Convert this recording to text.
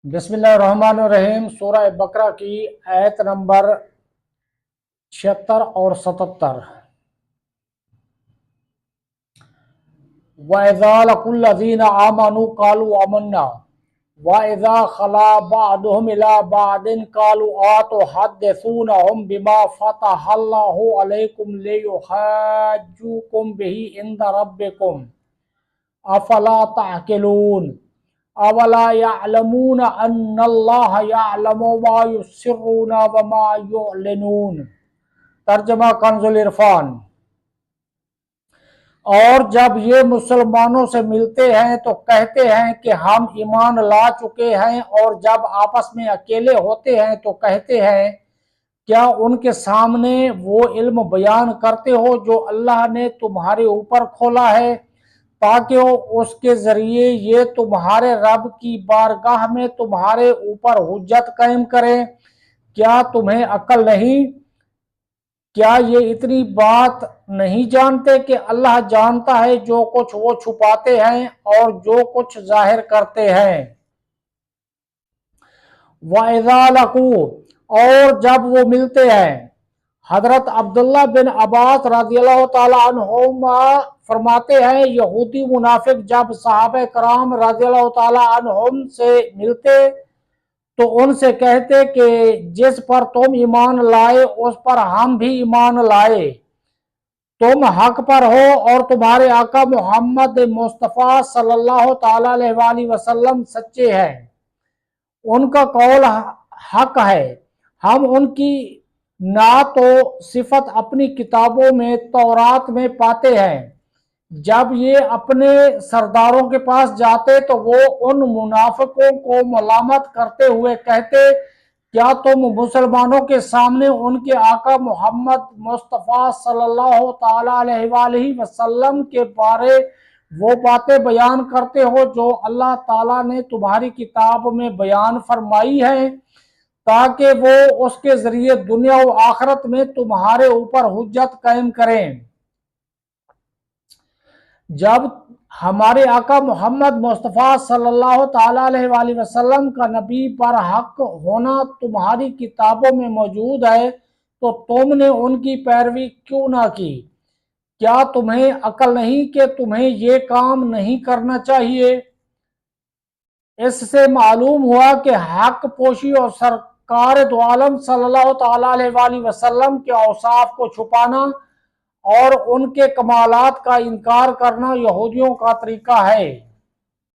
بسم اللہ الرحمن الرحیم۔ سورہ بقرہ کی آیت نمبر 76 اور 77۔ وَإِذَا لَقُوا الَّذِينَ آمَنُوا قَالُوا آمَنَّا وَإِذَا خَلَا بَعْضُهُمْ إِلَىٰ بَعْضٍ قَالُوا أَتُحَدِّثُونَهُم بِمَا فَتَحَ اللَّهُ عَلَيْكُمْ لِيُحَاجُّوكُم بِهِ عِندَ رَبِّكُمْ أَفَلَا تَعْقِلُونَ أَوَلَا يَعْلَمُونَ أَنَّ اللَّهَ يَعْلَمُ مَا يُسِرُّونَ وَمَا يُعْلِنُونَ۔ ترجمہ کنز العرفان۔ اور جب یہ مسلمانوں سے ملتے ہیں تو کہتے ہیں کہ ہم ایمان لا چکے ہیں، اور جب آپس میں اکیلے ہوتے ہیں تو کہتے ہیں کیا ان کے سامنے وہ علم بیان کرتے ہو جو اللہ نے تمہارے اوپر کھولا ہے تاکہ اس کے ذریعے یہ تمہارے رب کی بارگاہ میں تمہارے اوپر حجت قائم کریں۔ کیا تمہیں عقل نہیں؟ کیا یہ اتنی بات نہیں جانتے کہ اللہ جانتا ہے جو کچھ وہ چھپاتے ہیں اور جو کچھ ظاہر کرتے ہیں۔ وَإِذَا لَقُوا، اور جب وہ ملتے ہیں۔ حضرت عبداللہ بن عباس رضی اللہ تعالیٰ عنہما فرماتے ہیں، یہودی منافق جب صحابہ کرام رضی اللہ تعالیٰ عنہم سے ملتے تو ان سے کہتے کہ جس پر تم ایمان لائے اس پر ہم بھی ایمان لائے، تم حق پر ہو اور تمہارے آقا محمد مصطفیٰ صلی اللہ تعالیٰ علیہ وآلہ وسلم سچے ہیں، ان کا قول حق ہے۔ ہم ان کی نعت و صفت اپنی کتابوں میں تورات میں پاتے ہیں۔ جب یہ اپنے سرداروں کے پاس جاتے تو وہ ان منافقوں کو ملامت کرتے ہوئے کہتے کیا تم مسلمانوں کے سامنے ان کے آقا محمد مصطفیٰ صلی اللہ تعالیٰ علیہ وآلہ وسلم کے بارے وہ باتیں بیان کرتے ہو جو اللہ تعالیٰ نے تمہاری کتاب میں بیان فرمائی ہیں تاکہ وہ اس کے ذریعے دنیا و آخرت میں تمہارے اوپر حجت قائم کریں۔ جب ہمارے آقا محمد مصطفیٰ صلی اللہ تعالیٰ علیہ وآلہ وسلم کا نبی پر حق ہونا تمہاری کتابوں میں موجود ہے تو تم نے ان کی پیروی کیوں نہ کی؟ کیا تمہیں عقل نہیں کہ تمہیں یہ کام نہیں کرنا چاہیے؟ اس سے معلوم ہوا کہ حق پوشی اور سرکار دو عالم صلی اللہ تعالیٰ علیہ وآلہ وسلم کے اوصاف کو چھپانا اور ان کے کمالات کا انکار کرنا یہودیوں کا طریقہ ہے۔